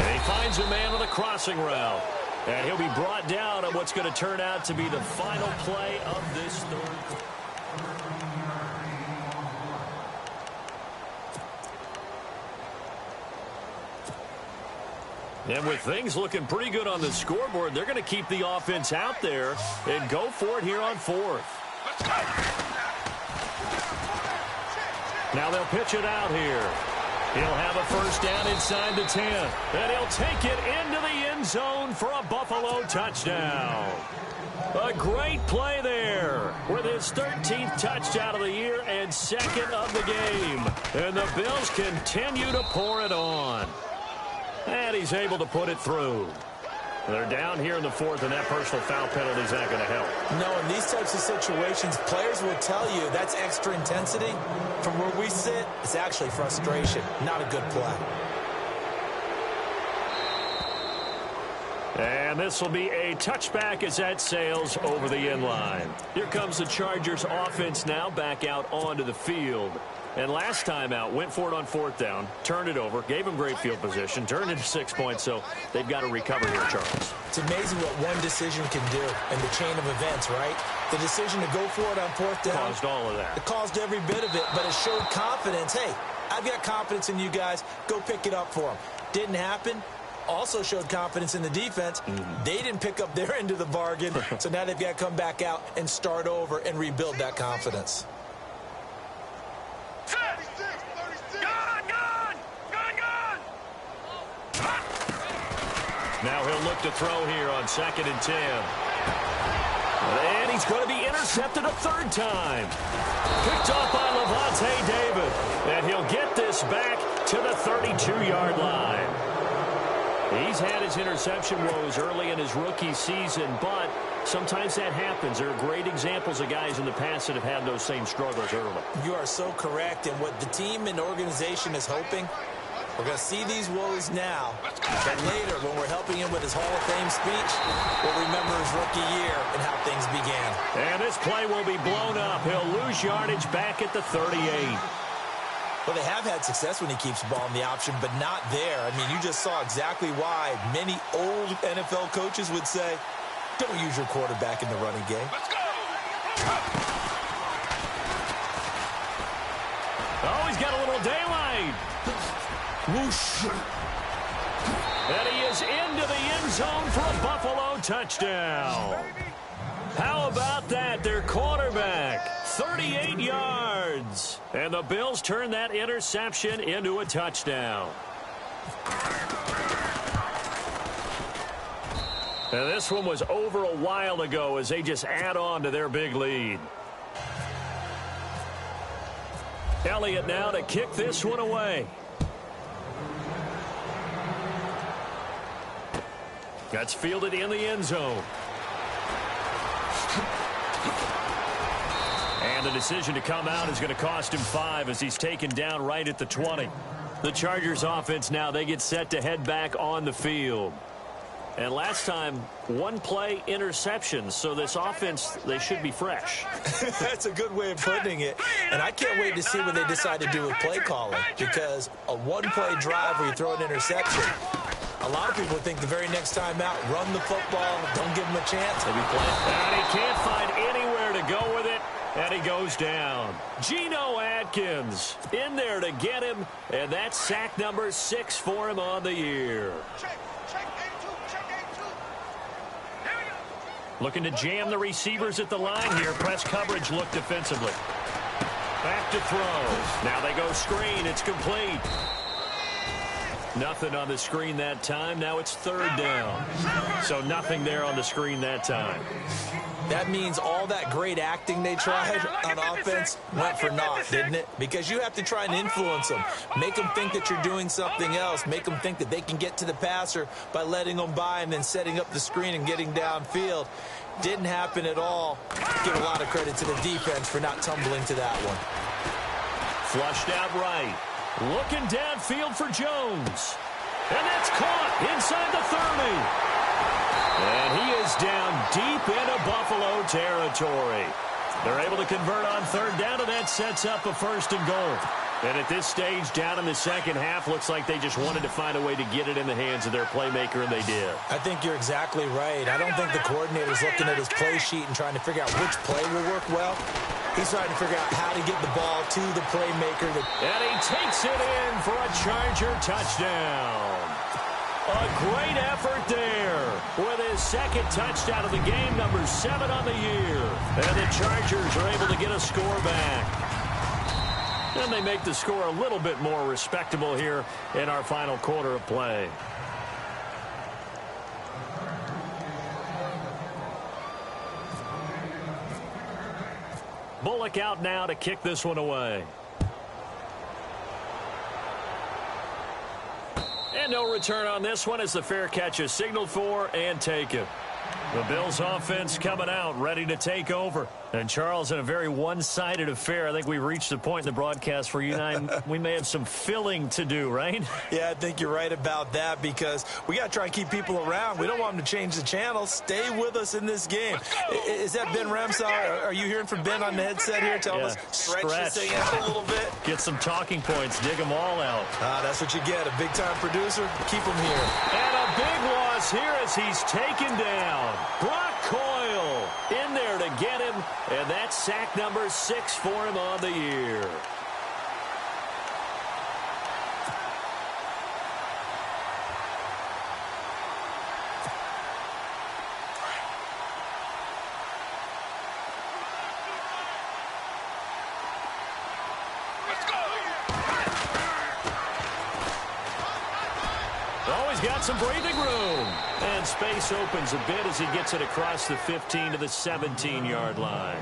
And he finds a man on the crossing route. And he'll be brought down on what's going to turn out to be the final play of this third. And with things looking pretty good on the scoreboard, they're going to keep the offense out there and go for it here on 4th. Now they'll pitch it out here. He'll have a first down inside the 10. And he'll take it into the end zone for a Buffalo touchdown. A great play there with his 13th touchdown of the year and second of the game. And the Bills continue to pour it on. And he's able to put it through. They're down here in the fourth, and that personal foul penalty is not going to help. No, in these types of situations, players will tell you that's extra intensity. From where we sit, it's actually frustration, not a good play. And this will be a touchback as that sails over the end line. Here comes the Chargers offense now back out onto the field. And last time out, went for it on fourth down, turned it over, gave them great field position, turned into 6 points, so they've got to recover here, Charles. It's amazing what one decision can do in the chain of events, right? The decision to go for it on fourth down. Caused all of that. It caused every bit of it, but it showed confidence. Hey, I've got confidence in you guys. Go pick it up for them. Didn't happen. Also showed confidence in the defense. They didn't pick up their end of the bargain, so now they've got to come back out and start over and rebuild that confidence. Now he'll look to throw here on 2nd and 10. And he's going to be intercepted a third time. Picked off by Levante David. And he'll get this back to the 32-yard line. He's had his interception woes early in his rookie season, but sometimes that happens. There are great examples of guys in the past that have had those same struggles early. You are so correct. And what the team and organization is hoping, we're going to see these woes now, but later when we're helping him with his Hall of Fame speech, we'll remember his rookie year and how things began. And this play will be blown up. He'll lose yardage back at the 38. Well, they have had success when he keeps the ball in the option, but not there. I mean, you just saw exactly why many old NFL coaches would say, don't use your quarterback in the running game. Let's go! Oh, he's got a little daylight. Whoosh. And he is into the end zone for a Buffalo touchdown. How about that? Their quarterback, 38 yards. And the Bills turn that interception into a touchdown. And this one was over a while ago as they just add on to their big lead. Elliott now to kick this one away. That's fielded in the end zone. And the decision to come out is going to cost him 5 as he's taken down right at the 20. The Chargers offense now, they get set to head back on the field. And last time, one play interceptions, so this offense, they should be fresh. That's a good way of putting it. And I can't wait to see what they decide to do with play calling, because a one-play drive where you throw an interception, a lot of people think the very next time out, run the football, don't give him a chance. He'll be playing. And he can't find anywhere to go with it, and he goes down. Geno Atkins in there to get him, and that's sack number 6 for him on the year. Looking to jam the receivers at the line here. Press coverage look defensively. Back to throw. Now they go screen. It's complete. Nothing on the screen that time. Now it's third down. So nothing there on the screen that time. That means all that great acting they tried on offense went for naught, didn't it? Because you have to try and influence them. Make them think that you're doing something else. Make them think that they can get to the passer by letting them by and then setting up the screen and getting downfield. Didn't happen at all. Give a lot of credit to the defense for not tumbling to that one. Flushed out right. Looking downfield for Jones. And that's caught inside the 30. And he is down deep into Buffalo territory. They're able to convert on third down, and that sets up a 1st and goal. And at this stage, down in the second half, looks like they just wanted to find a way to get it in the hands of their playmaker, and they did. I think you're exactly right. I don't think the coordinator's looking at his play sheet and trying to figure out which play will work well. He's trying to figure out how to get the ball to the playmaker. And he takes it in for a Charger touchdown. A great effort there with his 2nd touchdown of the game, number 7 on the year. And the Chargers are able to get a score back. And they make the score a little bit more respectable here in our final quarter of play. Bullock out now to kick this one away. And no return on this one as the fair catch is signaled for and taken. The Bills offense coming out, ready to take over. And, Charles, in a very one-sided affair, I think we've reached the point in the broadcast where you and I, we may have some filling to do, right? Yeah, I think you're right about that because we got to try and keep people around. We don't want them to change the channel. Stay with us in this game. Is that Ben Ramsar? Are you hearing from Ben on the headset here? Tell us, stretch this thing out a little bit. Get some talking points. Dig them all out. That's what you get. A big-time producer. Keep him here. And a big loss here as he's taken down. Brock Coyle in there to get him. And that's sack number 6 for him on the year. Always got some breathing room. And space opens a bit as he gets it across the 15 to the 17-yard line.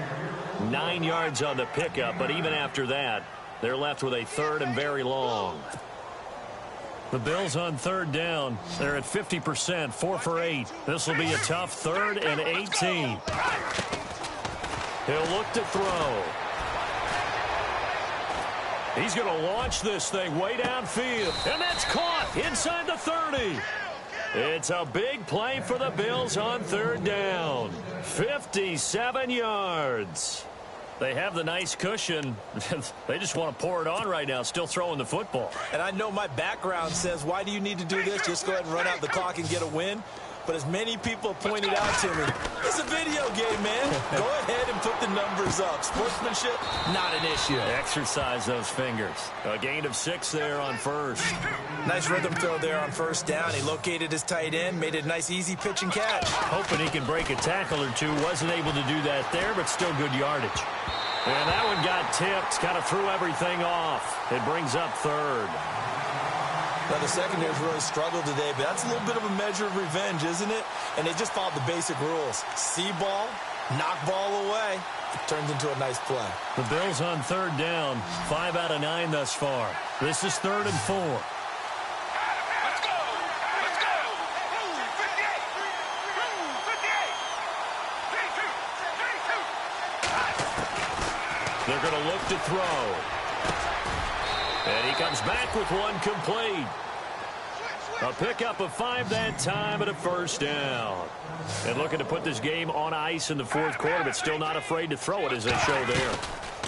9 yards on the pickup, but even after that, they're left with a third and very long. The Bills on third down. They're at 50%, 4 for 8. This will be a tough 3rd and 18. He'll look to throw. He's going to launch this thing way downfield. And that's caught inside the 30. It's a big play for the Bills on third down. 57 yards. They have the nice cushion. They just want to pour it on right now, still throwing the football. And I know my background says, why do you need to do this? Just go ahead and run out the clock and get a win. But as many people pointed out to me, it's a video game, man. Go ahead and put the numbers up. Sportsmanship, not an issue. Exercise those fingers. A gain of 6 there on first. Nice rhythm throw there on first down. He located his tight end, made it a nice, easy pitch and catch. Hoping he can break a tackle or two. Wasn't able to do that there, but still good yardage. And that one got tipped. Kind of threw everything off. It brings up third. Now, the secondary's really struggled today, but that's a little bit of a measure of revenge, isn't it? And they just followed the basic rules. See ball, knock ball away. It turns into a nice play. The Bills on third down. 5 out of 9 thus far. This is 3rd and 4. Let's go! Let's go! 58! 58! 32! They're going to look to throw. And he comes back with one complete. A pickup of 5 that time and a first down. And looking to put this game on ice in the 4th quarter, but still not afraid to throw it as they show there.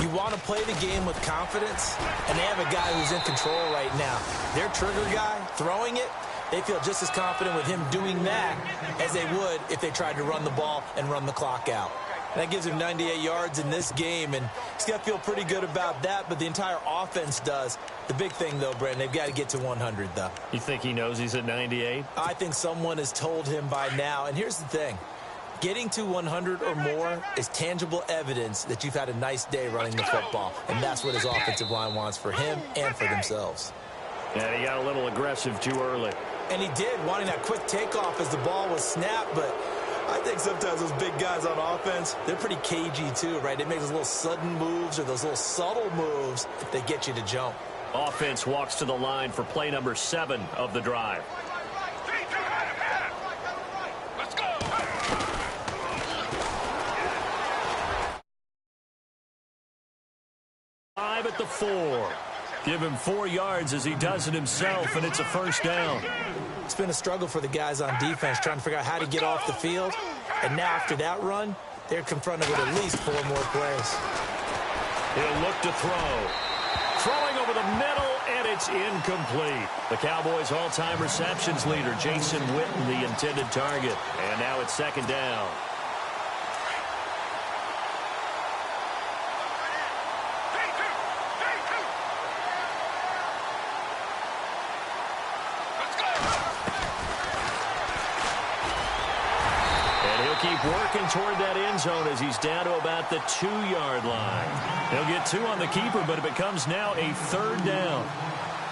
You want to play the game with confidence, and they have a guy who's in control right now. Their trigger guy throwing it, they feel just as confident with him doing that as they would if they tried to run the ball and run the clock out. That gives him 98 yards in this game, and he's got to feel pretty good about that, but the entire offense does. The big thing, though, Brandon, they've got to get to 100, though. You think he knows he's at 98? I think someone has told him by now, and here's the thing. Getting to 100 or more is tangible evidence that you've had a nice day running the football, and that's what his offensive line wants for him and for themselves. And he got a little aggressive too early. And he did, wanting that quick takeoff as the ball was snapped, but I think sometimes those big guys on offense, they're pretty cagey too, right? They make those little sudden moves or those little subtle moves that get you to jump. Offense walks to the line for play number 7 of the drive. Let's go! 5 at the 4. Give him 4 yards as he does it himself, and it's a first down. It's been a struggle for the guys on defense trying to figure out how to get off the field. And now after that run, they're confronted with at least 4 more plays. He'll look to throw. Throwing over the middle, and it's incomplete. The Cowboys' all-time receptions leader, Jason Witten, the intended target. And now it's 2nd down. Keep working toward that end zone as he's down to about the 2-yard line. He'll get 2 on the keeper, but it becomes now a 3rd down.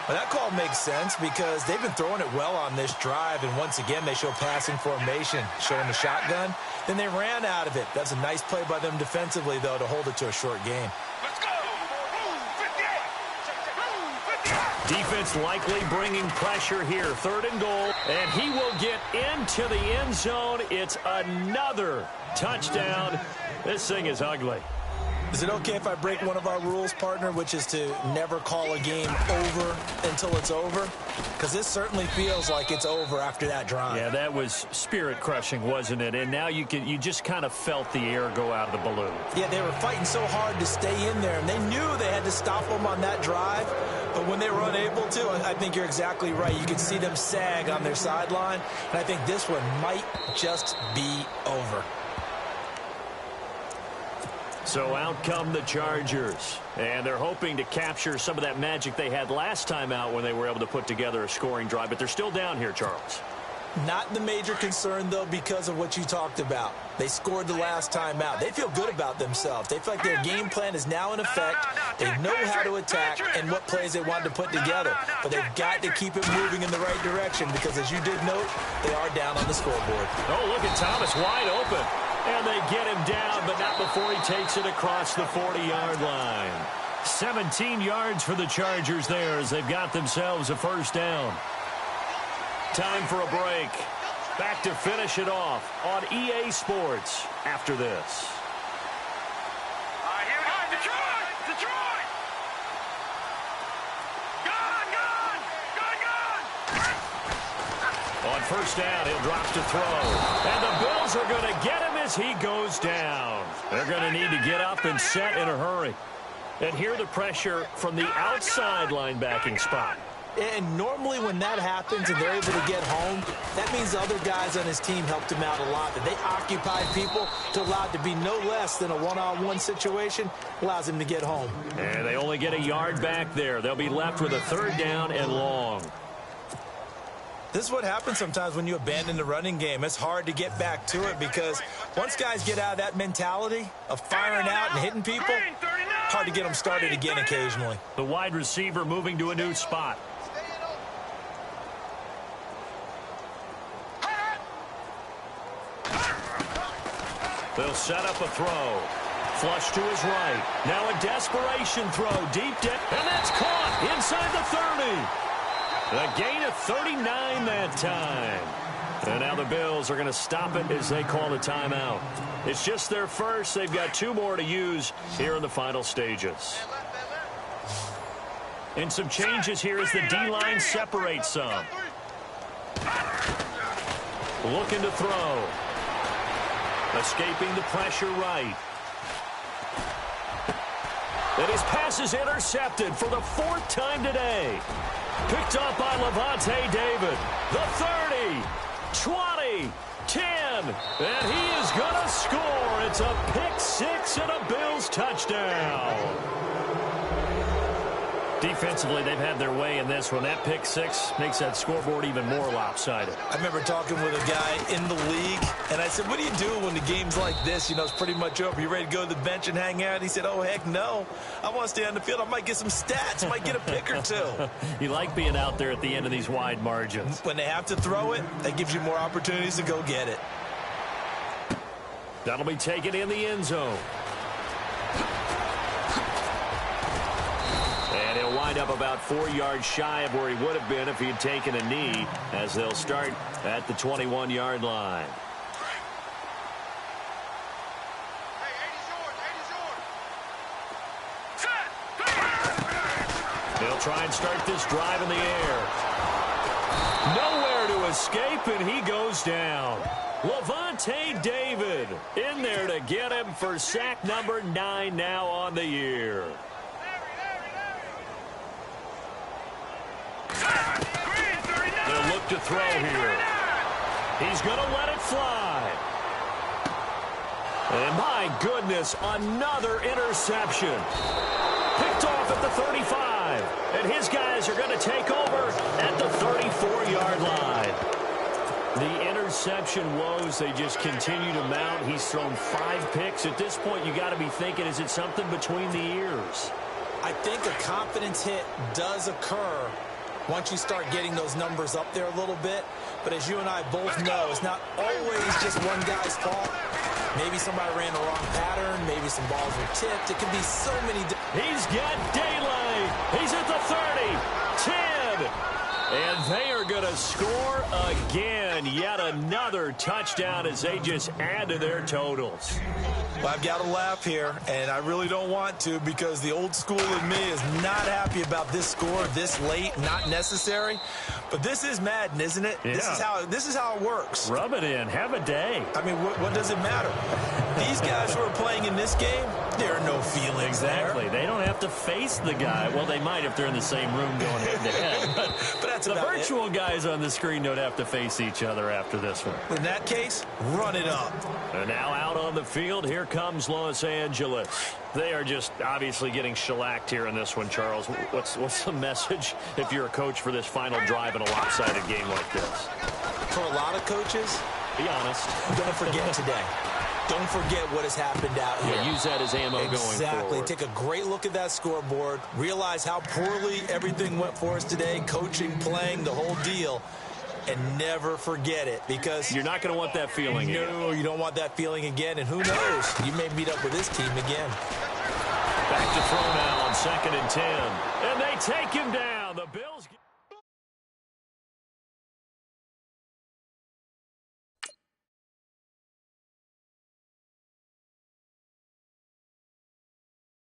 Well, that call makes sense because they've been throwing it well on this drive, and once again, they show passing formation, showing the shotgun. Then they ran out of it. That's a nice play by them defensively, though, to hold it to a short game. Let's go! 58! Defense likely bringing pressure here. 3rd and goal, and he will get into the end zone. It's another touchdown. This thing is ugly. Is it okay if I break one of our rules, partner, which is to never call a game over until it's over? Because this certainly feels like it's over after that drive. Yeah, that was spirit-crushing, wasn't it? And now you just kind of felt the air go out of the balloon. Yeah, they were fighting so hard to stay in there, and they knew they had to stop them on that drive. But when they were unable to, I think you're exactly right. You could see them sag on their sideline, and I think this one might just be over. So out come the Chargers, and they're hoping to capture some of that magic they had last time out when they were able to put together a scoring drive, but they're still down here, Charles. Not the major concern, though, because of what you talked about. They scored the last time out. They feel good about themselves. They feel like their game plan is now in effect. They know how to attack and what plays they want to put together. But they've got to keep it moving in the right direction because, as you did note, they are down on the scoreboard. Oh, look at Thomas wide open. And they get him down, but not before he takes it across the 40-yard line. 17 yards for the Chargers there as they've got themselves a first down. Time for a break. Back to finish it off on EA Sports after this. All right, here we go. Detroit! Detroit! Gone! Gone! Gone! Gone! On first down, he'll drop to throw. And the Bills are going to get him as he goes down. They're going to need to get up and set in a hurry. And hear the pressure from the outside linebacking spot. And normally when that happens and they're able to get home, that means the other guys on his team helped him out a lot. That they occupied people to allow it to be no less than a one-on-one situation allows him to get home. And they only get a yard back there. They'll be left with a 3rd down and long. This is what happens sometimes when you abandon the running game. It's hard to get back to it because once guys get out of that mentality of firing out and hitting people, hard to get them started again occasionally. The wide receiver moving to a new spot. They'll set up a throw. Flush to his right. Now a desperation throw. Deep down. And that's caught inside the 30. A gain of 39 that time. And now the Bills are going to stop it as they call a timeout. It's just their first. They've got 2 more to use here in the final stages. And some changes here as the D-line separates some. Looking to throw. Escaping the pressure right. And his pass is intercepted for the 4th time today. Picked up by Levante David. The 30, 20, 10. And he is going to score. It's a pick 6 and a Bills touchdown. Defensively, they've had their way in this one. That pick 6 makes that scoreboard even more lopsided. I remember talking with a guy in the league, and I said, what do you do when the game's like this? You know, it's pretty much over. You ready to go to the bench and hang out? He said, oh, heck no. I want to stay on the field. I might get some stats. Might get a pick or 2. You like being out there at the end of these wide margins. When they have to throw it, that gives you more opportunities to go get it. That'll be taken in the end zone. And he'll wind up about 4 yards shy of where he would have been if he had taken a knee, as they'll start at the 21-yard line. They'll try and start this drive in the air. Nowhere to escape, and he goes down. Levante David in there to get him for sack number 9 now on the year. They'll look to throw here. He's going to let it fly. And my goodness, another interception. Picked off at the 35. And his guys are going to take over at the 34-yard line. The interception woes, they just continue to mount. He's thrown 5 picks. At this point, you got to be thinking, is it something between the ears? I think a confidence hit does occur once you start getting those numbers up there a little bit. But as you and I both know, it's not always just one guy's fault. Maybe somebody ran the wrong pattern. Maybe some balls were tipped. It can be so many. He's got daylight. He's at the 30, 10. And they are going to score again. Yet another touchdown as they just add to their totals. Well, I've got to laugh here, and I really don't want to because the old school in me is not happy about this score this late, not necessary. But this is Madden, isn't it? Yeah. This is how it works. Rub it in. Have a day. I mean, what does it matter? These guys who are playing in this game, there are no feelings Exactly. there. They don't have to face the guy. Well, they might if they're in the same room going head-to-head. But that's the about virtual guys on the screen don't have to face each other after this one. In that case, run it up. And now out on the field, here comes Los Angeles. They are just obviously getting shellacked here in this one, Charles. What's the message if you're a coach for this final drive in a lopsided game like this? For a lot of coaches, Be honest. don't forget today. Don't forget what has happened out here. Yeah, use that as ammo going forward. Exactly. Take a great look at that scoreboard. Realize how poorly everything went for us today. Coaching, playing, the whole deal. And never forget it because You're not going to want that feeling again. No, you don't want that feeling again. And who knows? You may meet up with this team again. Back to throw now on 2nd and 10. And they take him down. The Bills...